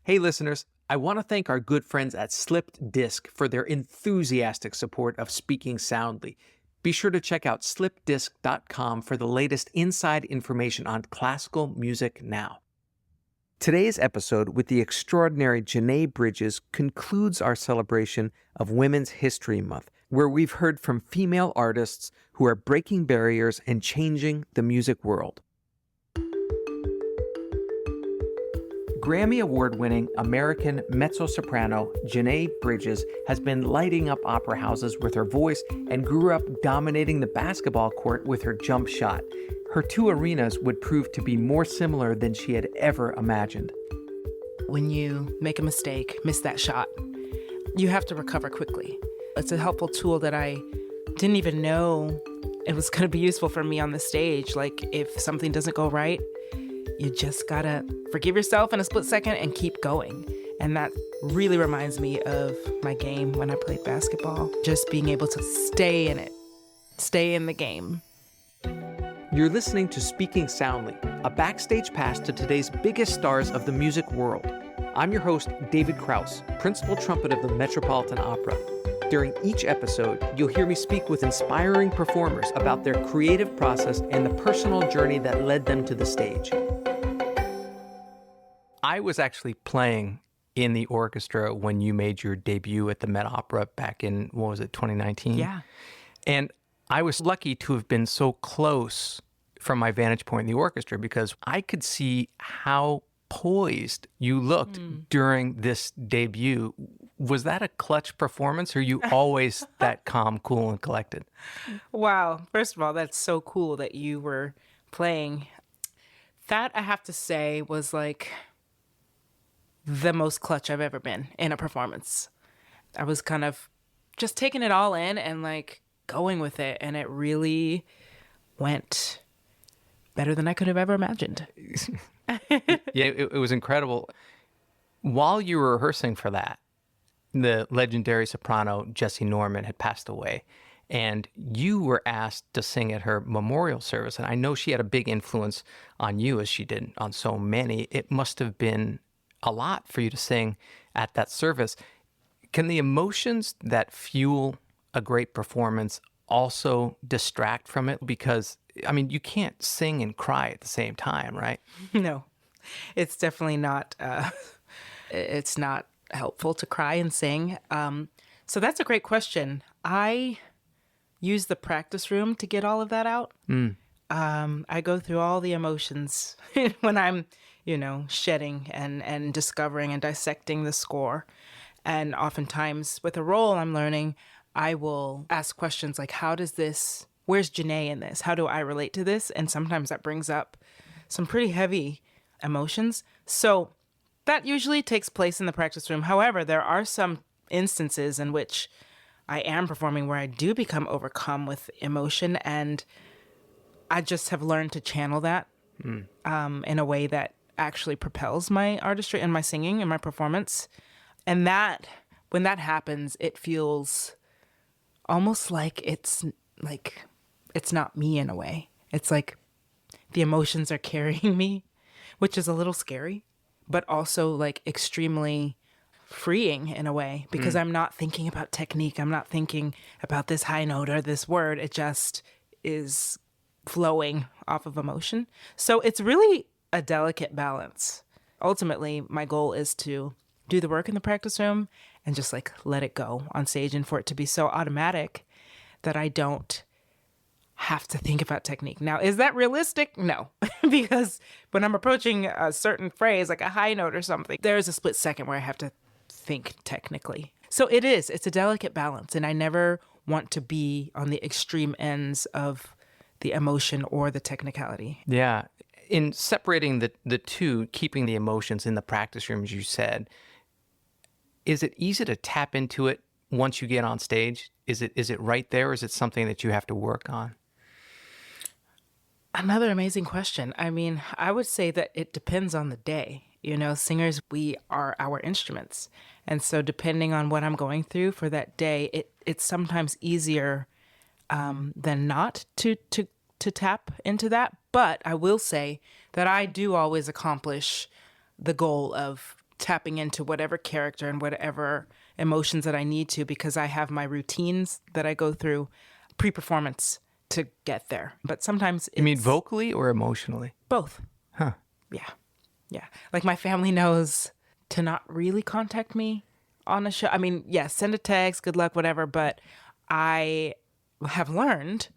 Hey, listeners, I want to thank our good friends at Slipped Disc for their enthusiastic support of Speaking Soundly. Be sure to check out slippedisc.com for the latest inside information on classical music now. Today's episode with the extraordinary J'Nai Bridges concludes our celebration of Women's History Month, where we've heard from female artists who are breaking barriers and changing the music world. Grammy Award-winning American mezzo-soprano J'Nai Bridges has been lighting up opera houses with her voice and grew up dominating the basketball court with her jump shot. Her two arenas would prove to be more similar than she had ever imagined. When you make a mistake, miss that shot, you have to recover quickly. It's a helpful tool that I didn't even know it was going to be useful for me on the stage. Like, if something doesn't go right, you just gotta forgive yourself in a split second and keep going. And that really reminds me of my game when I played basketball. Just being able to stay in it, stay in the game. You're listening to Speaking Soundly, a backstage pass to today's biggest stars of the music world. I'm your host, David Krause, principal trumpet of the Metropolitan Opera. During each episode, you'll hear me speak with inspiring performers about their creative process and the personal journey that led them to the stage. I was actually playing in the orchestra when you made your debut at the Met Opera back in, 2019? Yeah. And I was lucky to have been so close from my vantage point in the orchestra because I could see how poised you looked during this debut. Was that a clutch performance, or are you always that calm, cool, and collected? Wow. First of all, that's so cool that you were playing. That, I have to say, was like the most clutch I've ever been in a performance. I was kind of just taking it all in and like going with it, and it really went better than I could have ever imagined. Yeah, it was incredible. While you were rehearsing for that, the legendary soprano Jessye Norman had passed away, and you were asked to sing at her memorial service. And I know she had a big influence on you, as she did on so many. It must have been a lot for you to sing at that service. Can the emotions that fuel a great performance also distract from it? Because, I mean, you can't sing and cry at the same time, right? No, it's definitely not. It's not helpful to cry and sing. So that's a great question. I use the practice room to get all of that out. I go through all the emotions when I'm, shedding and discovering and dissecting the score. And oftentimes with a role I'm learning, I will ask questions like, where's J'Nai in this? How do I relate to this? And sometimes that brings up some pretty heavy emotions. So that usually takes place in the practice room. However, there are some instances in which I am performing where I do become overcome with emotion, and I just have learned to channel that in a way that actually propels my artistry and my singing and my performance. And that, when that happens, it feels almost like it's not me in a way. It's like the emotions are carrying me, which is a little scary, but also like extremely freeing in a way, because I'm not thinking about technique. I'm not thinking about this high note or this word. It just is flowing off of emotion. So it's really a delicate balance. Ultimately, my goal is to do the work in the practice room and just like let it go on stage, and for it to be so automatic that I don't have to think about technique. Now, is that realistic? No, because when I'm approaching a certain phrase, like a high note or something, there's a split second where I have to think technically. So it's a delicate balance, and I never want to be on the extreme ends of the emotion or the technicality. Yeah. In separating the two, keeping the emotions in the practice room, as you said, is it easy to tap into it once you get on stage? Is it right there, or is it something that you have to work on? Another amazing question. I mean, I would say that it depends on the day. Singers, we are our instruments. And so depending on what I'm going through for that day, it's sometimes easier than not to tap into that. But I will say that I do always accomplish the goal of tapping into whatever character and whatever emotions that I need to, because I have my routines that I go through pre-performance to get there. But sometimes it's You mean vocally or emotionally? both. Huh. Yeah. Yeah. Like my family knows to not really contact me on a show. I mean, yes, send a text, good luck, whatever. But I have learned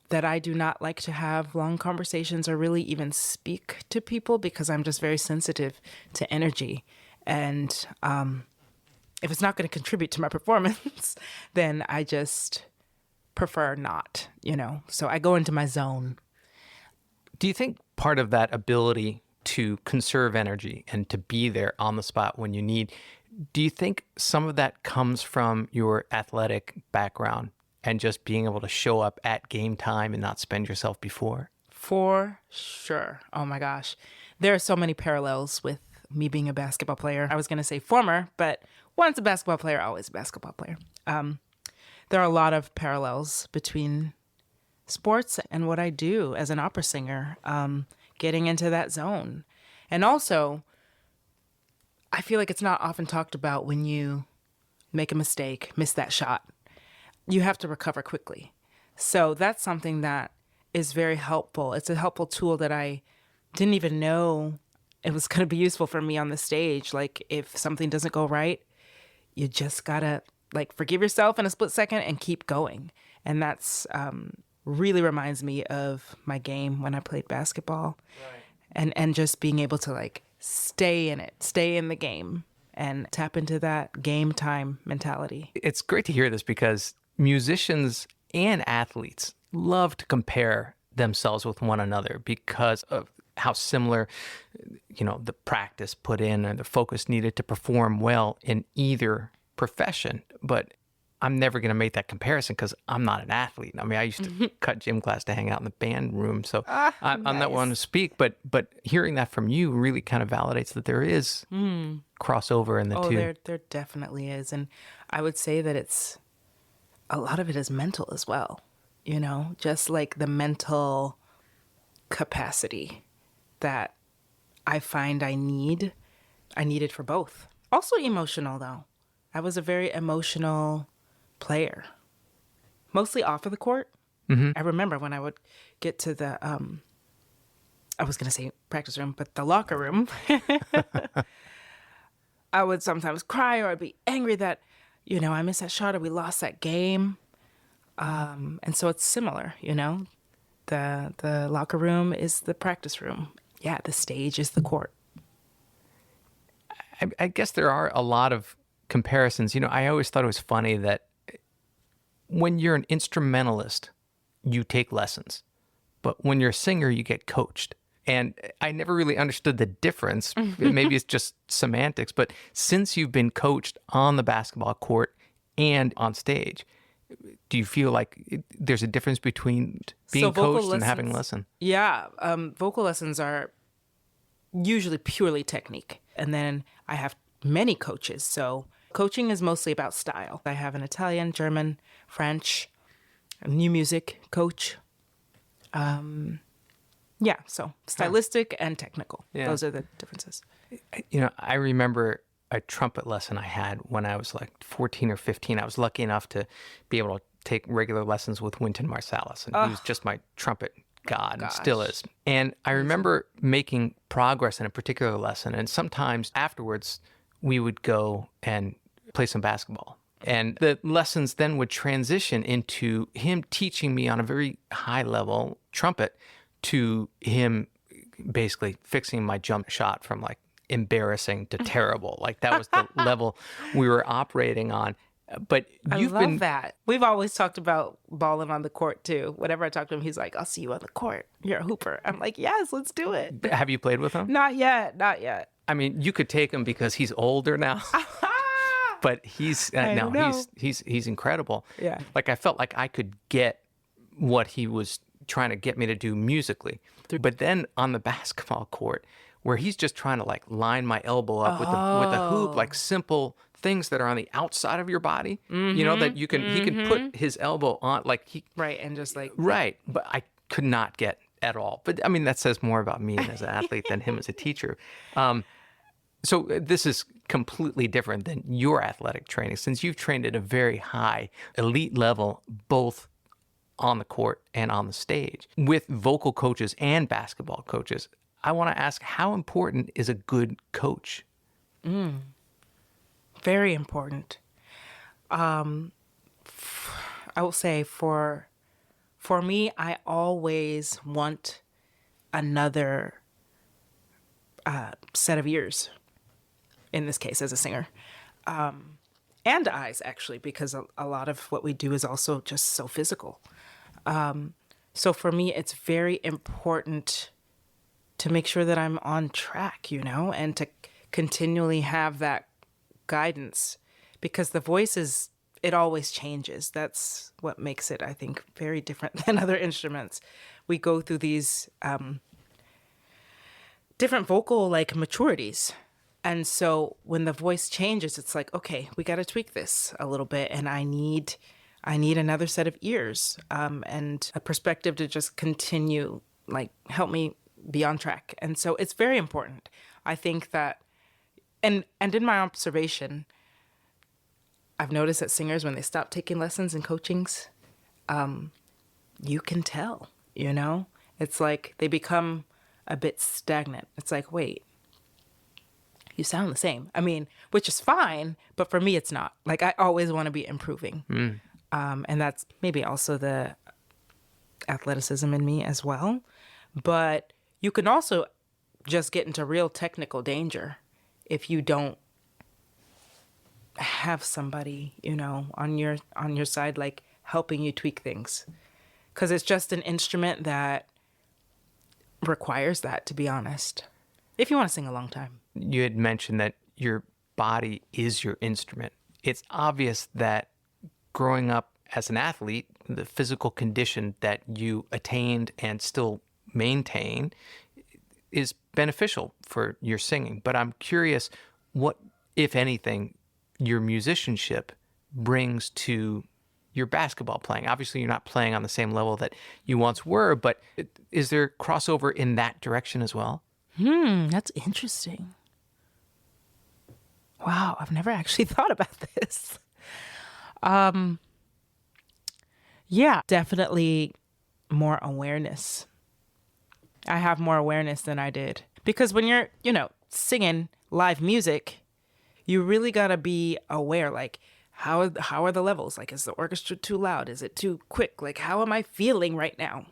that I do not like to have long conversations or really even speak to people, because I'm just very sensitive to energy. And if it's not going to contribute to my performance, then I just prefer not, So I go into my zone. Do you think part of that ability to conserve energy and to be there on the spot when you need, do you think some of that comes from your athletic background and just being able to show up at game time and not spend yourself before? For sure. Oh my gosh. There are so many parallels with me being a basketball player. I was going to say former, but once a basketball player, always a basketball player. There are a lot of parallels between sports and what I do as an opera singer, getting into that zone. And also, I feel like it's not often talked about when you make a mistake, miss that shot. You have to recover quickly. So that's something that is very helpful. It's a helpful tool that I didn't even know it was going to be useful for me on the stage. Like if something doesn't go right, you just gotta forgive yourself in a split second and keep going. And that's really reminds me of my game when I played basketball. Right. And just being able to stay in it, stay in the game and tap into that game time mentality. It's great to hear this because musicians and athletes love to compare themselves with one another because of how similar, the practice put in and the focus needed to perform well in either profession. But I'm never going to make that comparison because I'm not an athlete. I mean, I used to cut gym class to hang out in the band room. So I'm not one to speak, but hearing that from you really kind of validates that there is crossover in the two. There definitely is. And I would say that a lot of it is mental as well, just like the mental capacity that I find I need it for both. Also emotional though. I was a very emotional player, mostly off of the court. Mm-hmm. I remember when I would get to the, I was going to say practice room, but the locker room, I would sometimes cry or I'd be angry that, I missed that shot or we lost that game. And so it's similar, the locker room is the practice room. Yeah, the stage is the court. I guess there are a lot of comparisons. I always thought it was funny that when you're an instrumentalist, you take lessons. But when you're a singer, you get coached. And I never really understood the difference. Maybe it's just semantics. But since you've been coached on the basketball court and on stage, do you feel like there's a difference between being coached and having lessons? Yeah. Vocal lessons are usually purely technique. And then I have many coaches. So coaching is mostly about style. I have an Italian, German, French, a new music coach. So stylistic and technical. Yeah. Those are the differences. I remember a trumpet lesson I had when I was 14 or 15. I was lucky enough to be able to take regular lessons with Wynton Marsalis, and he was just my trumpet god and still is. And I remember making progress in a particular lesson, and sometimes afterwards we would go and play some basketball. And the lessons then would transition into him teaching me on a very high level trumpet to him basically fixing my jump shot from embarrassing to terrible. That was the level we were operating on. But I love that. We've always talked about balling on the court too. Whenever I talk to him, he's like, I'll see you on the court. You're a hooper. I'm like, yes, let's do it. Have you played with him? Not yet. I mean, you could take him because he's older now. But he's he's incredible. Yeah. I felt like I could get what he was trying to get me to do musically. But then on the basketball court, where he's just trying to line my elbow up with the hoop, simple things that are on the outside of your body, that he can put his elbow on, right, and just right. But I could not get at all. But I mean, that says more about me as an athlete than him as a teacher. So this is completely different than your athletic training, since you've trained at a very high elite level, both on the court and on the stage, with vocal coaches and basketball coaches. I want to ask, how important is a good coach? Very important. I will say for me, I always want another set of ears, in this case, as a singer. And eyes, actually, because a lot of what we do is also just so physical. So for me, it's very important to make sure that I'm on track, and to continually have that guidance, because the voice it always changes. That's what makes it, I think, very different than other instruments. We go through these different vocal maturities. And so when the voice changes, it's like, okay, we got to tweak this a little bit. And I need another set of ears and a perspective to just continue, help me be on track. And so it's very important. I think that, and in my observation, I've noticed that singers, when they stop taking lessons and coachings, you can tell, It's like they become a bit stagnant. It's like, wait, you sound the same. I mean, which is fine, but for me, it's not. I always want to be improving. And that's maybe also the athleticism in me as well. But you can also just get into real technical danger if you don't have somebody, on your side, helping you tweak things. Because it's just an instrument that requires that, to be honest, if you want to sing a long time. You had mentioned that your body is your instrument. It's obvious that growing up as an athlete, the physical condition that you attained and still maintain is beneficial for your singing. But I'm curious, what, if anything, your musicianship brings to your basketball playing. Obviously, you're not playing on the same level that you once were, but is there crossover in that direction as well? That's interesting. Wow, I've never actually thought about this. Yeah, definitely more awareness. I have more awareness than I did. Because when you're, singing live music, you really got to be aware, how are the levels? Is the orchestra too loud? Is it too quick? How am I feeling right now?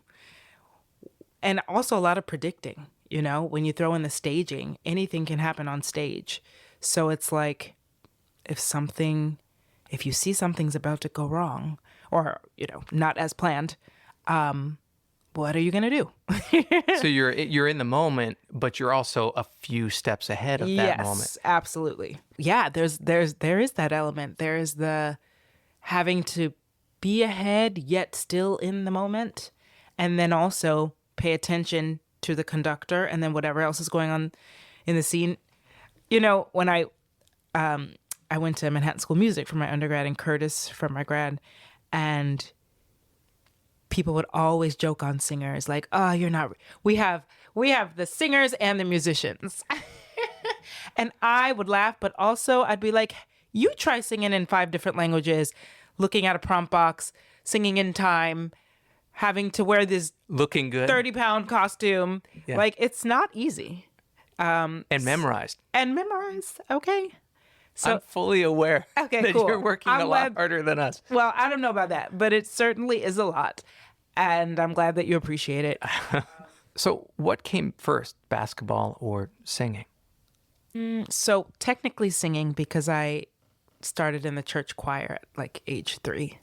And also a lot of predicting, when you throw in the staging, anything can happen on stage. So it's like, if you see something's about to go wrong or, not as planned, what are you going to do? So you're in the moment, but you're also a few steps ahead of that moment. Yes, absolutely. Yeah, there is that element. There is the having to be ahead yet still in the moment, and then also pay attention to the conductor and then whatever else is going on in the scene. When I went to Manhattan School of Music for my undergrad and Curtis for my grad, and people would always joke on singers oh, you're not, we have the singers and the musicians. And I would laugh, but also I'd be like, you try singing in 5 different languages, looking at a prompt box, singing in time, having to wear this looking good 30-pound costume. Yeah. It's not easy. And memorized. Okay. So I'm fully aware that cool. You're working a lot harder than us. Well, I don't know about that, but it certainly is a lot. And I'm glad that you appreciate it. So what came first, basketball or singing? So technically singing, because I started in the church choir at age 3.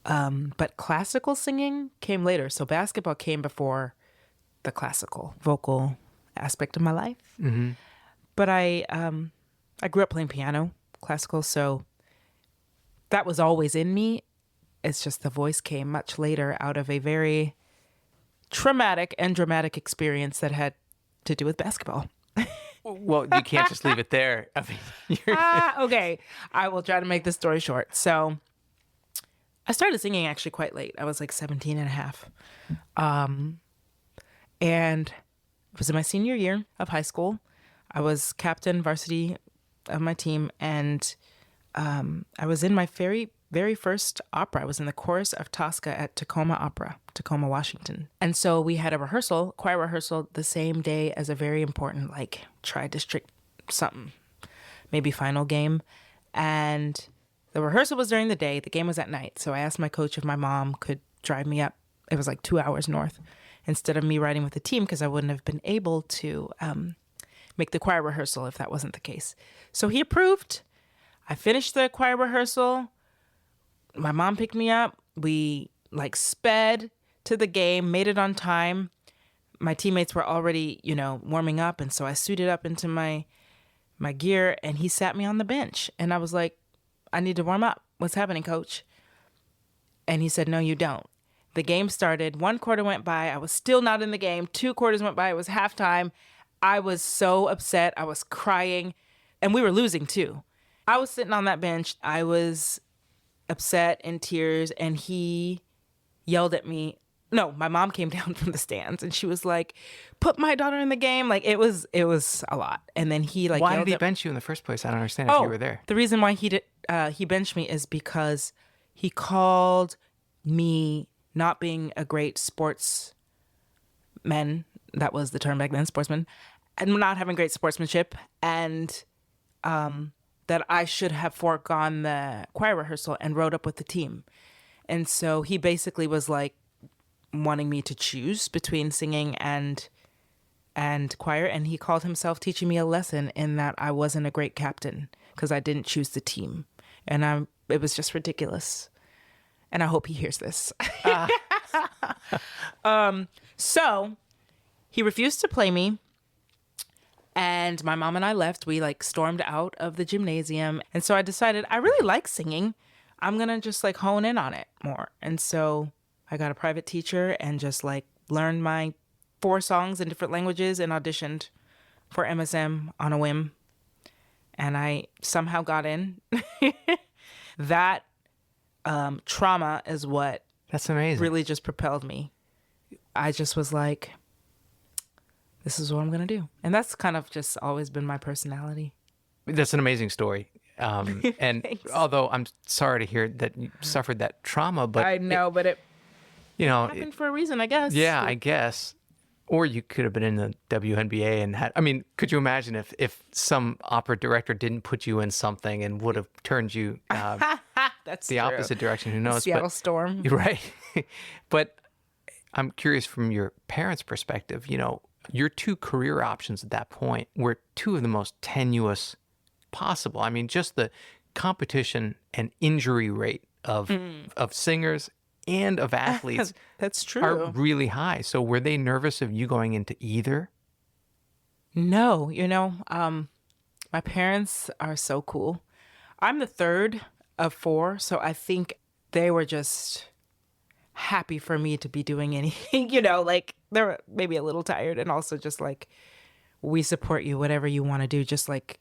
But classical singing came later. So basketball came before the classical vocal aspect of my life. Mm-hmm. But I grew up playing piano, classical, so that was always in me. It's just the voice came much later out of a very traumatic and dramatic experience that had to do with basketball. Well, you can't just leave it there. I mean, okay. I will try to make this story short. So I started singing actually quite late. I was 17 and a half. And it was in my senior year of high school. I was captain varsity of my team, and I was in my very first opera. I was in the chorus of Tosca at Tacoma Opera, Tacoma, Washington. And so we had a rehearsal, choir rehearsal, the same day as a very important, like, tri-district something, maybe final game. And the rehearsal was during the day. The game was at night. So I asked my coach if my mom could drive me up. It was like 2 hours north instead of me riding with the team, because I wouldn't have been able to make the choir rehearsal if that wasn't the case. So he approved. I finished the choir rehearsal. My mom picked me up. We like sped to the game, made it on time. My teammates were already, warming up. And so I suited up into my gear, and he sat me on the bench. And I was like, I need to warm up. What's happening, coach? And he said, no, you don't. The game started. 1 quarter went by. I was still not in the game. 2 quarters went by. It was halftime. I was so upset. I was crying. And we were losing too. I was sitting on that bench. I was upset, in tears, and he yelled at me. No, my mom came down from the stands, and she was like, put my daughter in the game. Like, it was a lot. And then he Why did he bench you in the first place? I don't understand if you were there. The reason why he benched me is because he called me not being a great sportsman. That was the term back then, sportsman, and not having great sportsmanship, and that I should have foregone the choir rehearsal and rode up with the team. And so he basically was like wanting me to choose between singing and choir, and he called himself teaching me a lesson in that I wasn't a great captain because I didn't choose the team. And it was just ridiculous. And I hope he hears this. So he refused to play me. And my mom and I left. We like stormed out of the gymnasium. And so I decided I really like singing. I'm going to just like hone in on it more. And so I got a private teacher and just like learned my 4 songs in different languages and auditioned for MSM on a whim. And I somehow got in. That trauma is what That's amazing. really just propelled me. I just was like, this is what I'm going to do. And that's kind of just always been my personality. That's an amazing story. And although I'm sorry to hear that you suffered that trauma, but I know, but it happened for a reason, I guess. Yeah, I guess. Or you could have been in the WNBA and could you imagine if some opera director didn't put you in something and would have turned you that's the true. opposite direction? Who knows? Seattle Storm. You're right. But I'm curious from your parents' perspective, your 2 career options at that point were 2 of the most tenuous possible. I mean, just the competition and injury rate of singers and of athletes That's true. are really high. So were they nervous of you going into either? No, my parents are so cool. I'm the 3rd of 4, so I think they were just happy for me to be doing anything, like they were maybe a little tired, and also just like, we support you, whatever you want to do, just like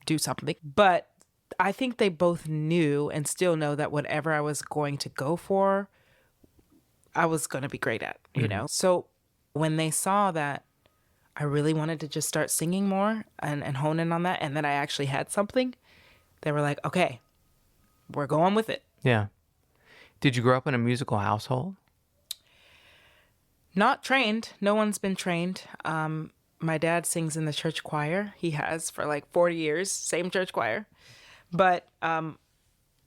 do something. But I think they both knew and still know that whatever I was going to go for, I was going to be great at, So when they saw that I really wanted to just start singing more and hone in on that, and that I actually had something, they were like, okay, we're going with it. Yeah. Did you grow up in a musical household? Not trained. No one's been trained. My dad sings in the church choir. He has for like 40 years, same church choir. But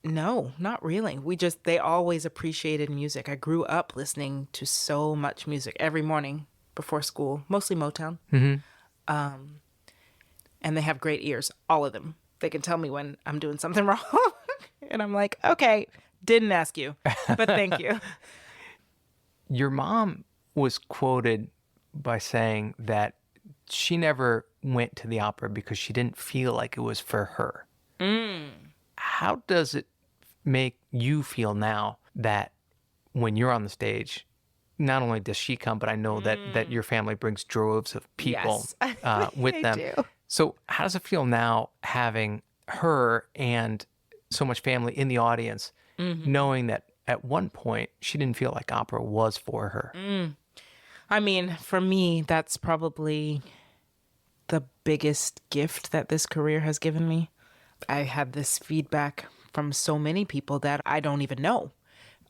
no, not really. They always appreciated music. I grew up listening to so much music every morning before school, mostly Motown. Mm-hmm. And they have great ears, all of them. They can tell me when I'm doing something wrong. And I'm like, okay, didn't ask you, but thank you. Your mom was quoted by saying that she never went to the opera because she didn't feel like it was for her. How does it make you feel now that when you're on the stage, not only does she come, but I know that your family brings droves of people with them. Do. So how does it feel now having her and so much family in the audience, knowing that at one point she didn't feel like opera was for her? I mean, for me, that's probably the biggest gift that this career has given me. I have this feedback from so many people that I don't even know.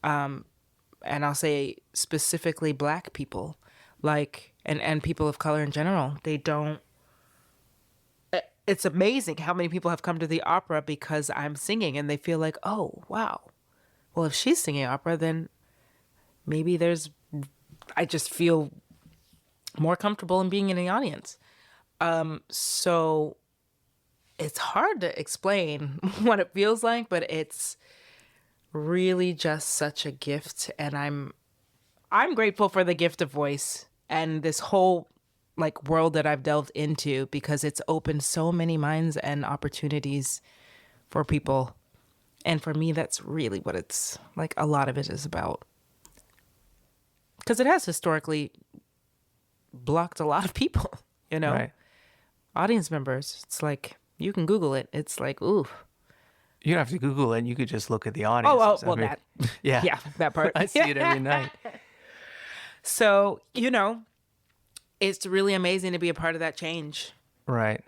And I'll say specifically Black people, like, and people of color in general. They don't, it's amazing how many people have come to the opera because I'm singing and they feel like, oh, wow. Well, if she's singing opera, then maybe I just feel more comfortable in being in the audience. So it's hard to explain what it feels like, but it's really just such a gift. And I'm grateful for the gift of voice and this whole like world that I've delved into, because it's opened so many minds and opportunities for people. And for me, that's really what it's like, a lot of it is about. Because it has historically blocked a lot of people, you know? Right. Audience members. It's like, you can Google it. It's like, ooh. You don't have to Google it. You could just look at the audience. Oh, well, that. Yeah. Yeah, that part. I see it every night. So, you know, it's really amazing to be a part of that change. Right.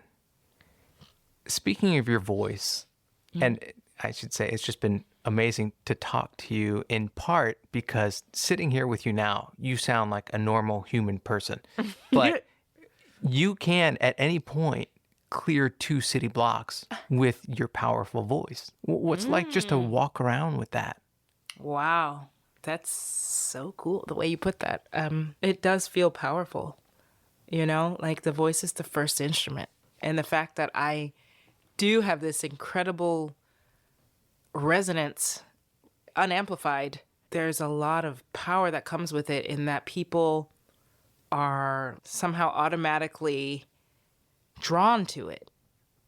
Speaking of your voice, and I should say it's just been amazing to talk to you, in part because sitting here with you now, you sound like a normal human person. But you can, at any point, clear 2 city blocks with your powerful voice. What's like just to walk around with that? Wow. That's so cool, the way you put that. It does feel powerful, you know? Like, the voice is the first instrument. And the fact that I do have this incredible resonance, unamplified, there's a lot of power that comes with it, in that people are somehow automatically drawn to it.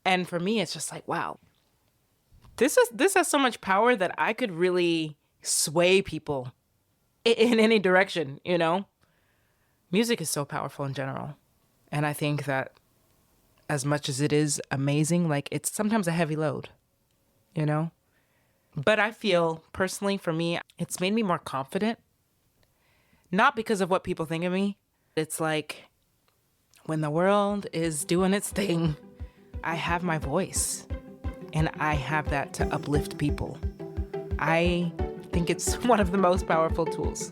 And for me, it's just like, wow, this has so much power that I could really sway people in any direction, you know? Music is so powerful in general. And I think that as much as it is amazing, like, it's sometimes a heavy load, you know? But I feel, personally, for me, it's made me more confident. Not because of what people think of me. It's like, when the world is doing its thing, I have my voice. And I have that to uplift people. I think it's one of the most powerful tools.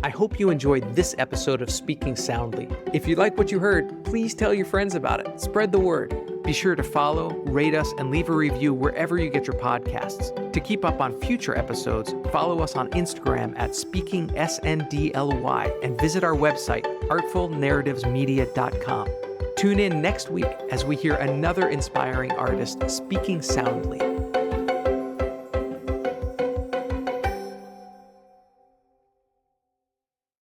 I hope you enjoyed this episode of Speaking Soundly. If you like what you heard, please tell your friends about it. Spread the word. Be sure to follow, rate us, and leave a review wherever you get your podcasts. To keep up on future episodes, follow us on Instagram at SpeakingSNDLY and visit our website, artfulnarrativesmedia.com. Tune in next week as we hear another inspiring artist speaking soundly.